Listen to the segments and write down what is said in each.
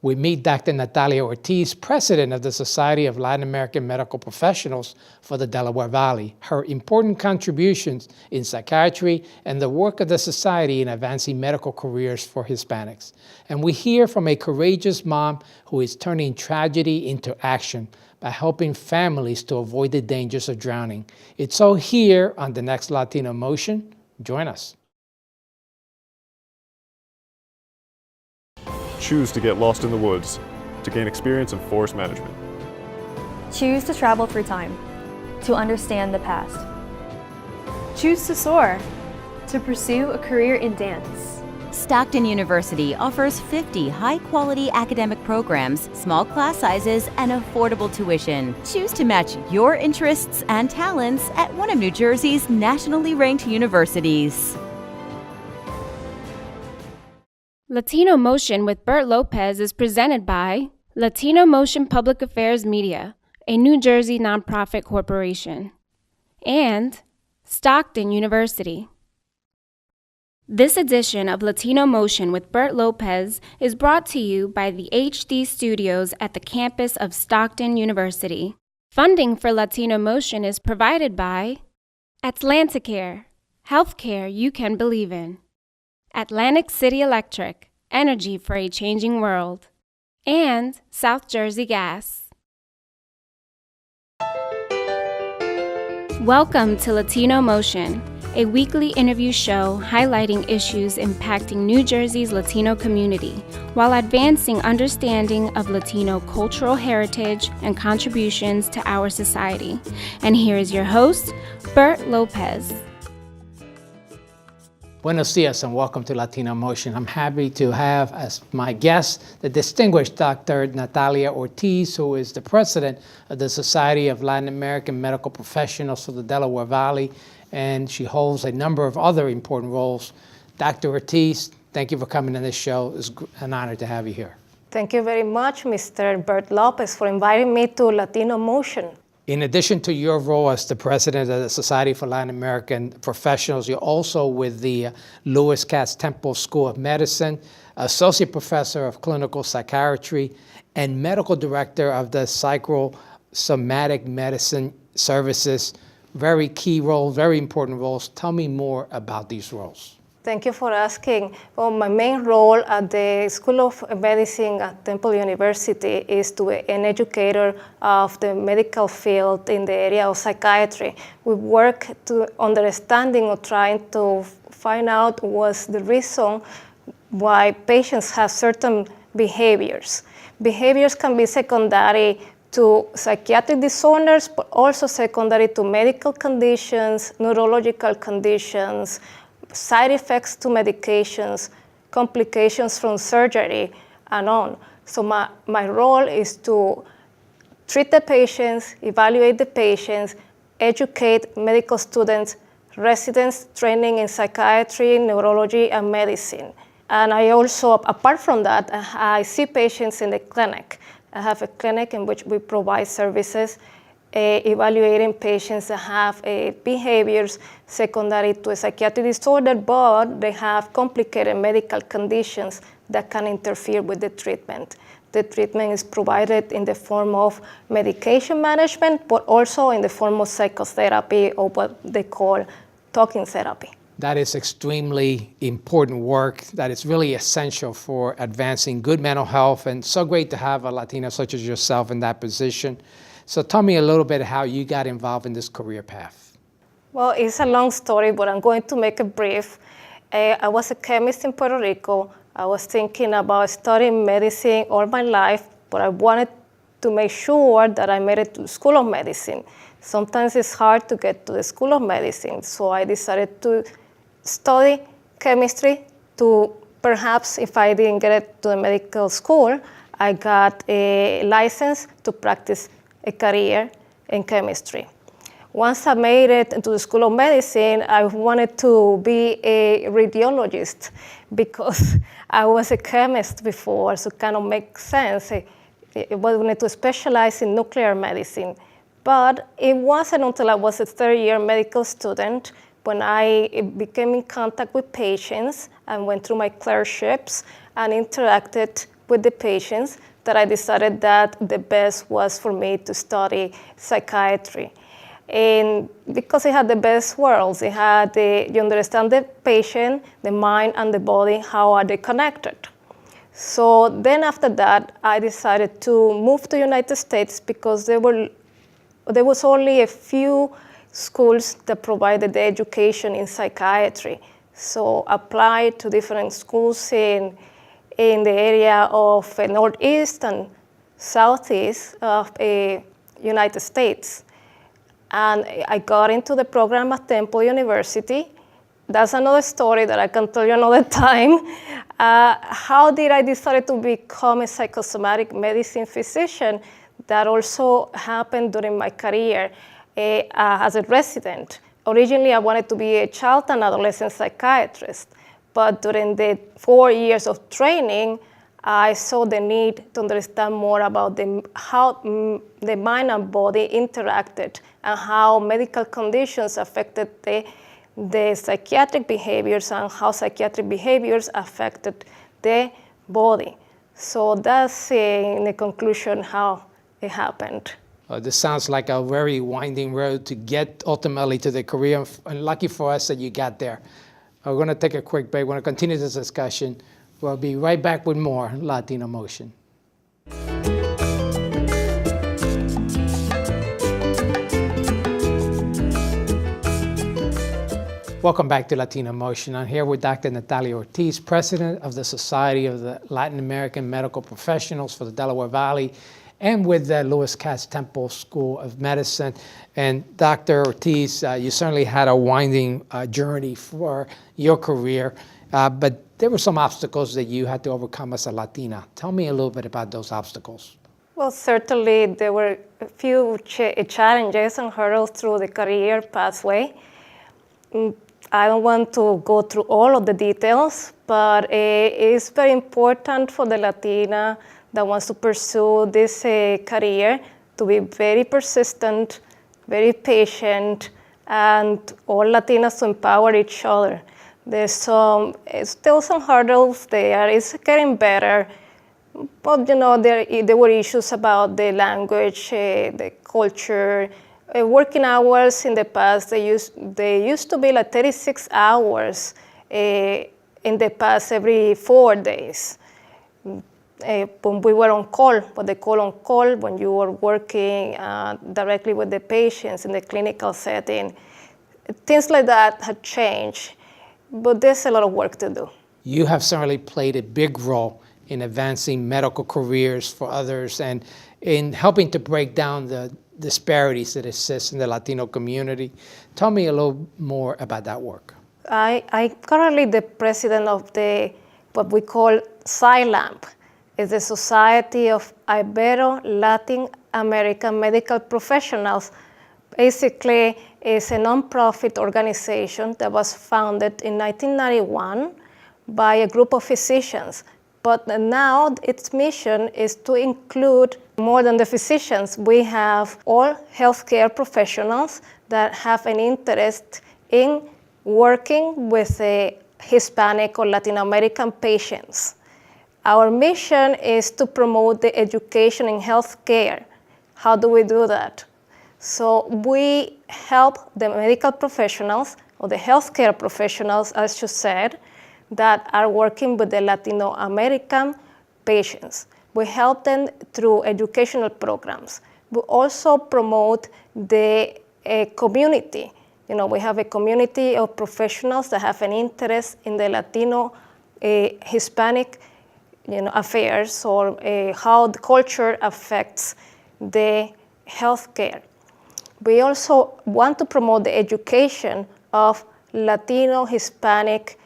We meet Dr. Natalia Ortiz, president of the Society of Latin American Medical Professionals for the Delaware Valley, her important contributions in psychiatry, and the work of the society in advancing medical careers for Hispanics. And we hear from a courageous mom who is turning tragedy into action by helping families to avoid the dangers of drowning. It's all here on the next Latino Motion. Join us. Choose to get lost in the woods to gain experience in forest management. Choose to travel through time to understand the past. Choose to soar to pursue a career in dance. Stockton University offers 50 high-quality academic programs, small class sizes, and affordable tuition. Choose to match your interests and talents at one of New Jersey's nationally ranked universities. Latino Motion with Bert Lopez is presented by Latino Motion Public Affairs Media, a New Jersey nonprofit corporation, and Stockton University. This edition of Latino Motion with Bert Lopez is brought to you by the HD Studios at the campus of Stockton University. Funding for Latino Motion is provided by Atlanticare, healthcare you can believe in. Atlantic City Electric, energy for a changing world, and South Jersey Gas. Welcome to Latino Motion, a weekly interview show highlighting issues impacting New Jersey's Latino community while advancing understanding of Latino cultural heritage and contributions to our society. And here is your host, Bert Lopez. Buenos dias and welcome to Latino Motion. I'm happy to have as my guest the distinguished Dr. Natalia Ortiz, who is the president of the Society of Latin American Medical Professionals for the Delaware Valley, and she holds a number of other important roles. Dr. Ortiz, thank you for coming on this show. It's an honor to have you here. Thank you very much, Mr. Bert Lopez, for inviting me to Latino Motion. In addition to your role as the president of the Society for Latin American Professionals, you're also with the Lewis Katz Temple School of Medicine, associate professor of clinical psychiatry, and medical director of the psychosomatic medicine services. Very key roles, very important roles. Tell me more about these roles. Thank you for asking. Well, my main role at the School of Medicine at Temple University is to be an educator of the medical field in the area of psychiatry. We work to understanding or trying to find out what's the reason why patients have certain behaviors. Behaviors can be secondary to psychiatric disorders, but also secondary to medical conditions, neurological conditions, side effects to medications, complications from surgery, and on. So my role is to treat the patients, evaluate the patients, educate medical students, residents training in psychiatry, neurology, and medicine. And I also, apart from that, I see patients in the clinic. I have a clinic in which we provide services evaluating patients that have behaviors secondary to a psychiatric disorder, but they have complicated medical conditions that can interfere with the treatment. The treatment is provided in the form of medication management, but also in the form of psychotherapy, or what they call talking therapy. That is extremely important work that is really essential for advancing good mental health, and so great to have a Latina such as yourself in that position. So tell me a little bit how you got involved in this career path. Well, it's a long story, but I'm going to make it brief. I was a chemist in Puerto Rico. I was thinking about studying medicine all my life, but I wanted to make sure that I made it to the School of Medicine. Sometimes it's hard to get to the School of Medicine, so I decided to study chemistry to perhaps, if I didn't get it to the medical school, I got a license to practice a career in chemistry. Once I made it into the School of Medicine, I wanted to be a radiologist because I was a chemist before, so it kind of makes sense. I wanted to specialize in nuclear medicine. But it wasn't until I was a third-year medical student when I became in contact with patients and went through my clerkships and interacted with the patients that I decided that the best was for me to study psychiatry. And because it had the best worlds, it had you understand the patient, the mind, and the body, how are they connected? So then after that, I decided to move to the United States because there was only a few schools that provided the education in psychiatry. So applied to different schools in the area of Northeast and Southeast of the United States. And I got into the program at Temple University. That's another story that I can tell you another time. How did I decide to become a psychosomatic medicine physician? That also happened during my career as a resident. Originally, I wanted to be a child and adolescent psychiatrist, but during the 4 years of training, I saw the need to understand more about how the mind and body interacted and how medical conditions affected the psychiatric behaviors and how psychiatric behaviors affected the body. So that's in the conclusion how it happened. This sounds like a very winding road to get ultimately to the career, and lucky for us that you got there. We're going to take a quick break. We're going to continue this discussion. We'll be right back with more Latino Motion. Welcome back to Latino Motion. I'm here with Dr. Natalia Ortiz, President of the Society of the Latin American Medical Professionals for the Delaware Valley, and with the Lewis Katz Temple School of Medicine. And Dr. Ortiz, you certainly had a winding journey for your career, but there were some obstacles that you had to overcome as a Latina. Tell me a little bit about those obstacles. Well, certainly there were a few challenges and hurdles through the career pathway. I don't want to go through all of the details, but it is very important for the Latina that wants to pursue this career to be very persistent, very patient, and all Latinas to empower each other. There's still some hurdles there. It's getting better, but there were issues about the language, the culture. Working hours in the past, they used to be like 36 hours in the past every 4 days. When we were on call, what they call on call, when you were working directly with the patients in the clinical setting. Things like that had changed, but there's a lot of work to do. You have certainly played a big role in advancing medical careers for others and in helping to break down the disparities that exist in the Latino community. Tell me a little more about that work. I'm currently the president of what we call SILAMP. It's the Society of Ibero Latin American Medical Professionals. Basically, it's a nonprofit organization that was founded in 1991 by a group of physicians. But now its mission is to include more than the physicians. We have all healthcare professionals that have an interest in working with Hispanic or Latin American patients. Our mission is to promote the education in healthcare. How do we do that? So we help the medical professionals or the healthcare professionals, as you said, that are working with the Latino American patients. We help them through educational programs. We also promote the community. We have a community of professionals that have an interest in the Latino, Hispanic, affairs or how the culture affects the healthcare. We also want to promote the education of Latino, Hispanic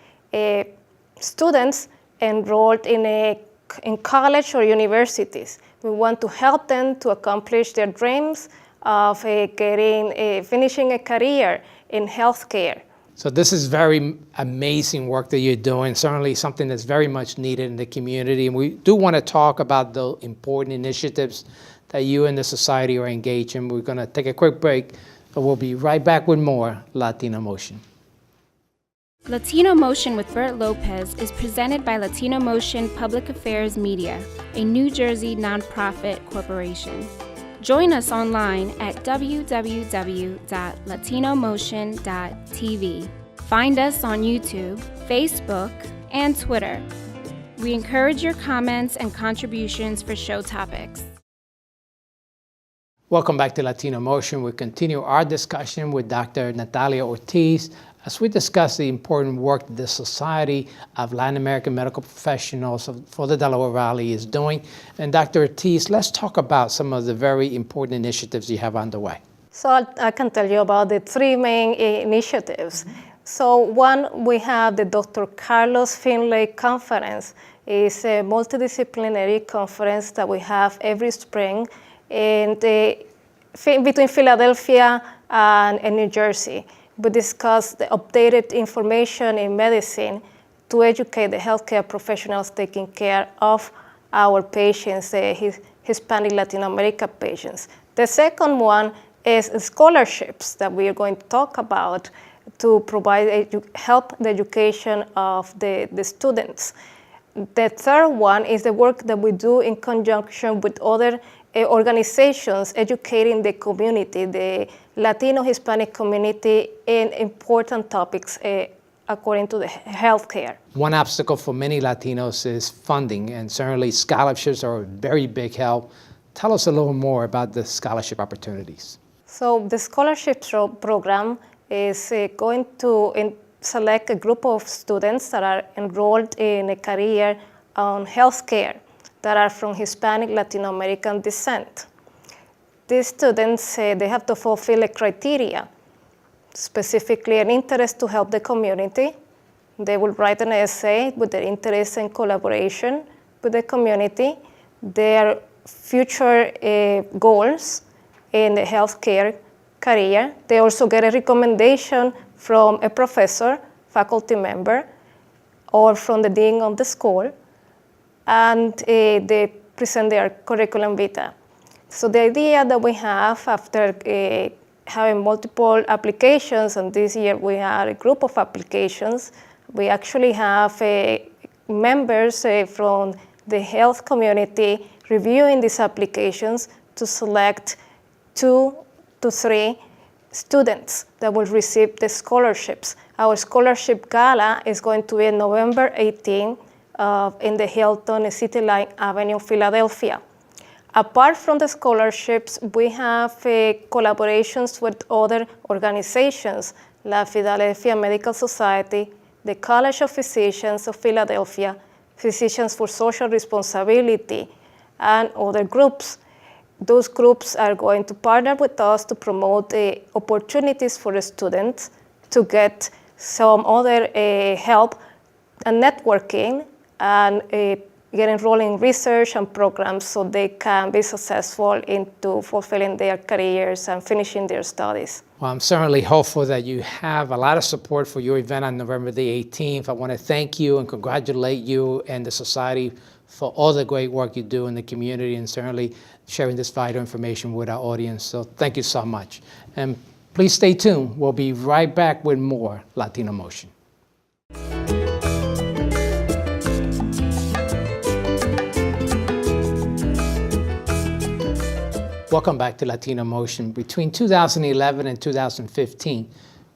students enrolled in college or universities. We want to help them to accomplish their dreams of finishing a career in healthcare. So this is very amazing work that you're doing, certainly something that's very much needed in the community. And we do want to talk about the important initiatives that you and the society are engaged in. We're going to take a quick break, but we'll be right back with more Latino Motion. Latino Motion with Bert Lopez is presented by Latino Motion Public Affairs Media, a New Jersey nonprofit corporation. Join us online at www.latinomotion.tv. Find us on YouTube, Facebook, and Twitter. We encourage your comments and contributions for show topics. Welcome back to Latino Motion. We continue our discussion with Dr. Natalia Ortiz as we discuss the important work that the Society of Latin American Medical Professionals for the Delaware Valley is doing. And Dr. Ortiz, let's talk about some of the very important initiatives you have underway. So I can tell you about the three main initiatives. So one, we have the Dr. Carlos Finlay Conference. It's a multidisciplinary conference that we have every spring between Philadelphia and New Jersey. We discuss the updated information in medicine to educate the healthcare professionals taking care of our patients, Hispanic Latino American patients. The second one is scholarships that we are going to talk about to provide help the education of the students. The third one is the work that we do in conjunction with other organizations educating the community, the Latino Hispanic community, in important topics according to the healthcare. One obstacle for many Latinos is funding, and certainly scholarships are a very big help. Tell us a little more about the scholarship opportunities. So the scholarship program is going to select a group of students that are enrolled in a career on healthcare that are from Hispanic Latino American descent. These students, they have to fulfill a criteria, specifically an interest to help the community. They will write an essay with their interest in collaboration with the community, their future goals in the healthcare career. They also get a recommendation from a professor, faculty member, or from the dean of the school, and they present their curriculum vitae. So the idea that we have after having multiple applications, and this year we had a group of applications, we actually have members from the health community reviewing these applications to select 2 to 3 students that will receive the scholarships. Our scholarship gala is going to be on November 18 in the Hilton City Line Avenue, Philadelphia. Apart from the scholarships, we have collaborations with other organizations, La Philadelphia Medical Society, the College of Physicians of Philadelphia, Physicians for Social Responsibility, and other groups. Those groups are going to partner with us to promote opportunities for the students to get some other help and networking and get enrolled in research and programs so they can be successful into fulfilling their careers and finishing their studies. Well, I'm certainly hopeful that you have a lot of support for your event on November the 18th. I want to thank you and congratulate you and the Society for all the great work you do in the community and certainly sharing this vital information with our audience. So thank you so much. And please stay tuned. We'll be right back with more Latino Motion. Welcome back to Latino Motion. Between 2011 and 2015,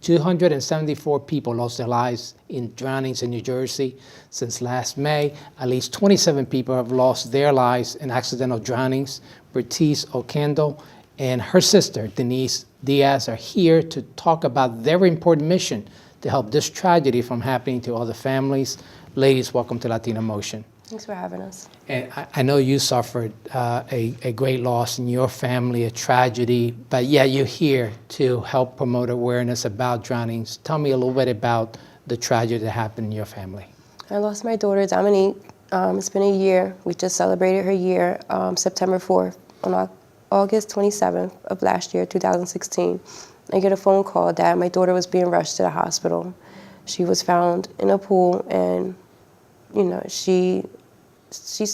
274 people lost their lives in drownings in New Jersey. Since last May, at least 27 people have lost their lives in accidental drownings. Bertice Ocando and her sister, Denise Diaz, are here to talk about their important mission to help this tragedy from happening to other families. Ladies, welcome to Latino Motion. Thanks for having us. And I know you suffered a great loss in your family, a tragedy, but yet you're here to help promote awareness about drownings. Tell me a little bit about the tragedy that happened in your family. I lost my daughter, Dominique. It's been a year. We just celebrated her year, September 4th, on August 27th of last year, 2016. I get a phone call that my daughter was being rushed to the hospital. She was found in a pool, and she's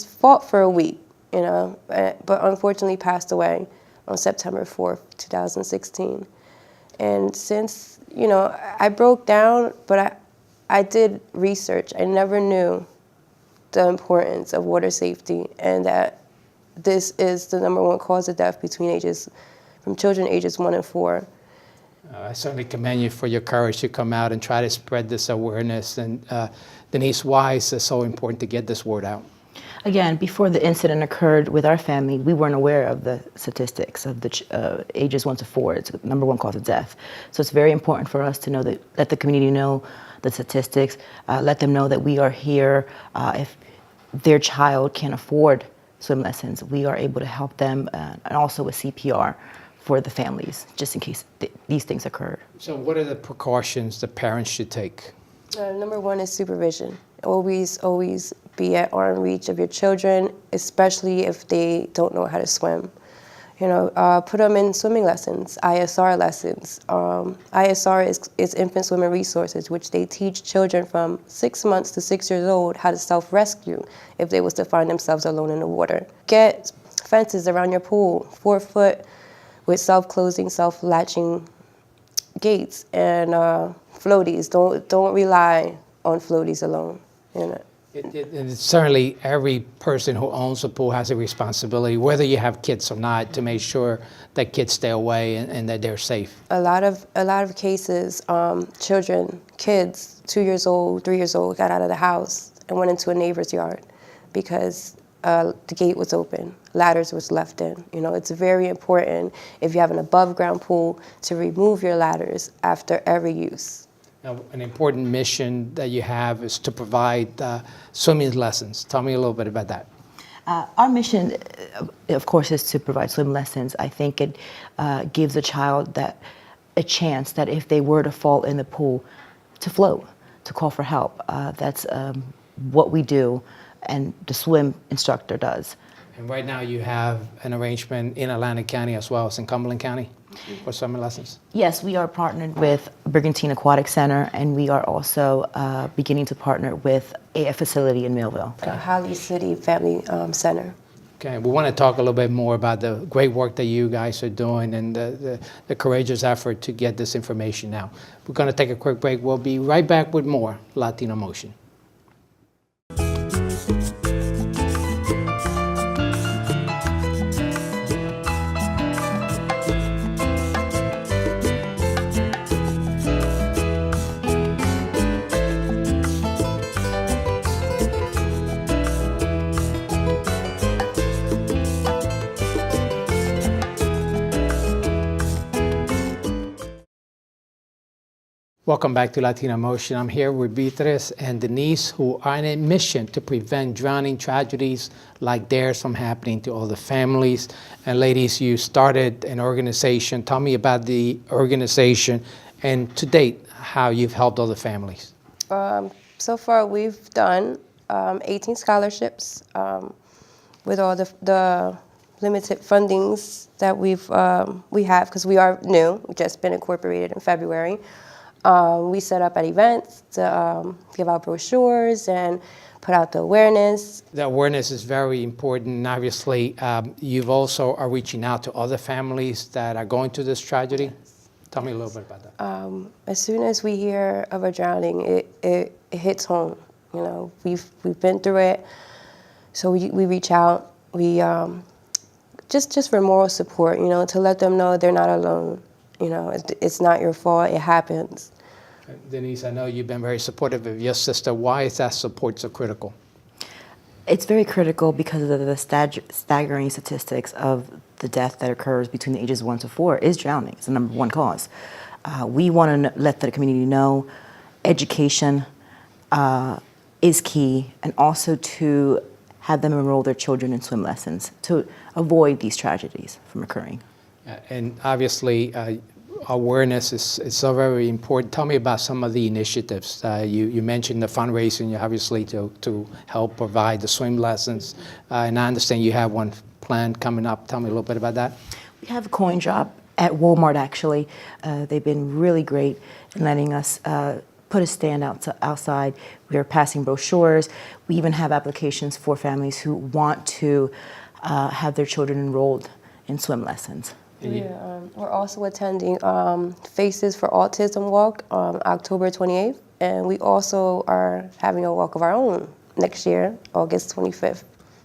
fought for a week, but unfortunately passed away on September 4th, 2016. And since, I broke down, but I did research. I never knew the importance of water safety and that this is the #1 cause of death from children ages 1 and 4. I certainly commend you for your courage to come out and try to spread this awareness. And Denise, why is it so important to get this word out? Again, before the incident occurred with our family, we weren't aware of the statistics of the ages 1 to 4. It's the #1 cause of death. So it's very important for us to know that, let the community know the statistics, let them know that we are here. If their child can't afford swim lessons, we are able to help them, and also with CPR for the families, just in case these things occur. So what are the precautions the parents should take? #1 is supervision. Always be at arm's reach of your children, especially if they don't know how to swim. Put them in swimming lessons, ISR lessons. ISR is Infant Swimming Resources, which they teach children from 6 months to 6 years old how to self-rescue if they was to find themselves alone in the water. Get fences around your pool, 4 foot, with self-closing, self-latching gates, and floaties. Don't rely on floaties alone. And certainly every person who owns a pool has a responsibility, whether you have kids or not, to make sure that kids stay away and that they're safe. A lot of cases, kids, 2 years old, 3 years old, got out of the house and went into a neighbor's yard because the gate was open, ladders was left in. It's very important if you have an above ground pool to remove your ladders after every use. Now, an important mission that you have is to provide swimming lessons. Tell me a little bit about that. Our mission, of course, is to provide swim lessons. I think it gives a child a chance that if they were to fall in the pool, to float, to call for help. That's what we do, and the swim instructor does. And right now you have an arrangement in Atlantic County as well as in Cumberland County for swimming lessons? Yes, we are partnered with Brigantine Aquatic Center, and we are also beginning to partner with a facility in Millville. Holly City Family Center. Okay, we want to talk a little bit more about the great work that you guys are doing and the courageous effort to get this information out. We're going to take a quick break. We'll be right back with more Latino Motion. Welcome back to Latino Motion. I'm here with Beatriz and Denise, who are on a mission to prevent drowning tragedies like theirs from happening to other families. And ladies, you started an organization. Tell me about the organization and to date, how you've helped other families. So far, we've done 18 scholarships with all the limited fundings that we have, because we are new. We've just been incorporated in February. We set up at events to give out brochures and put out the awareness. The awareness is very important. And obviously, you've also are reaching out to other families that are going through this tragedy. Yes. Tell me a little bit about that. As soon as we hear of a drowning, it hits home. We've been through it, so we reach out. We just for moral support, to let them know they're not alone. It's not your fault. It happens. Denise, I know you've been very supportive of your sister. Why is that support so critical? It's very critical because of the staggering statistics of the death that occurs between the ages 1 to 4 is drowning. It's the #1 cause. We want to let the community know education is key, and also to have them enroll their children in swim lessons to avoid these tragedies from occurring. And obviously, awareness is so very important. Tell me about some of the initiatives. You mentioned the fundraising, obviously, to help provide the swim lessons. And I understand you have one planned coming up. Tell me a little bit about that. We have a coin drop at Walmart, actually. They've been really great in letting us put a stand outside. We are passing brochures. We even have applications for families who want to have their children enrolled in swim lessons. We're also attending Faces for Autism Walk on October 28th And we also are having a walk of our own next year, August 25th,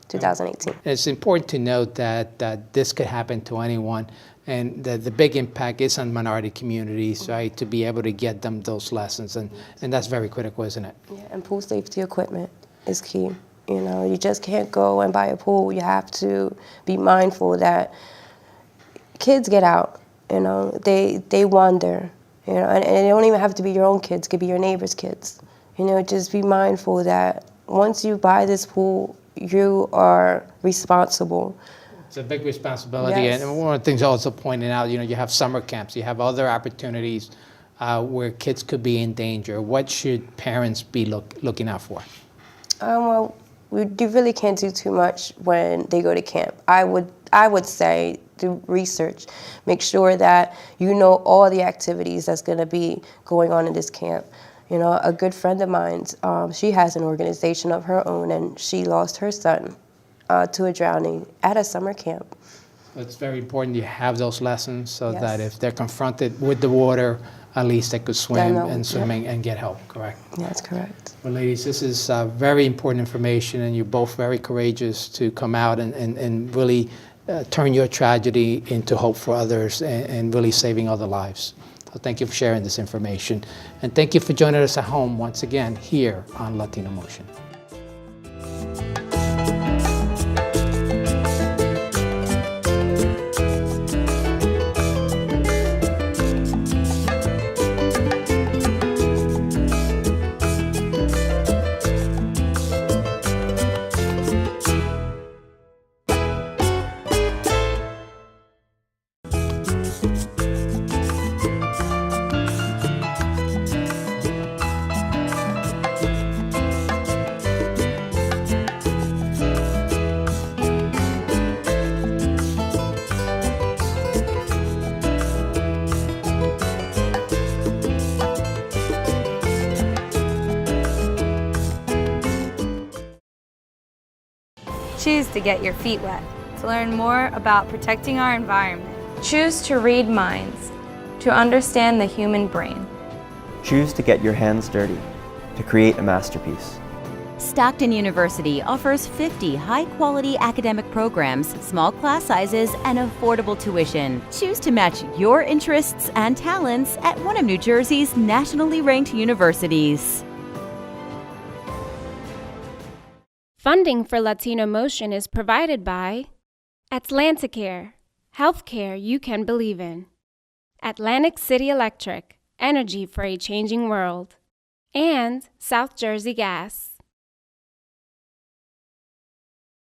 2018. It's important to note that this could happen to anyone, and the big impact is on minority communities, right, to be able to get them those lessons, and that's very critical, isn't it? Yeah, and pool safety equipment is key. You know, you just can't go and buy a pool. You have to be mindful that kids get out, you know, they wander, you know, and it don't even have to be your own kids, it could be your neighbor's kids. You know, just be mindful that once you buy this pool, you are responsible. It's a big responsibility, Yes. and one of the things also pointing out, you know, you have summer camps, you have other opportunities where kids could be in danger. What should parents be looking out for? Well, you really can't do too much when they go to camp. I would say do research. Make sure that you know all the activities that's going to be going on in this camp. You know, a good friend of mine, she has an organization of her own, and she lost her son to a drowning at a summer camp. It's very important you have those lessons so Yes. that if they're confronted with the water, at least they could swim know, and swimming and get help, correct? Yeah, that's correct. Well, ladies, this is very important information, and you're both very courageous to come out and really turn your tragedy into hope for others and really saving other lives. So thank you for sharing this information. And thank you for joining us at home once again here on Latino Motion. Choose to get your feet wet, to learn more about protecting our environment. Choose to read minds, to understand the human brain. Choose to get your hands dirty, to create a masterpiece. Stockton University offers 50 high-quality academic programs, small class sizes, and affordable tuition. Choose to match your interests and talents at one of New Jersey's nationally ranked universities. Funding for Latino Motion is provided by Atlanticare, healthcare you can believe in. Atlantic City Electric, energy for a changing world. And South Jersey Gas.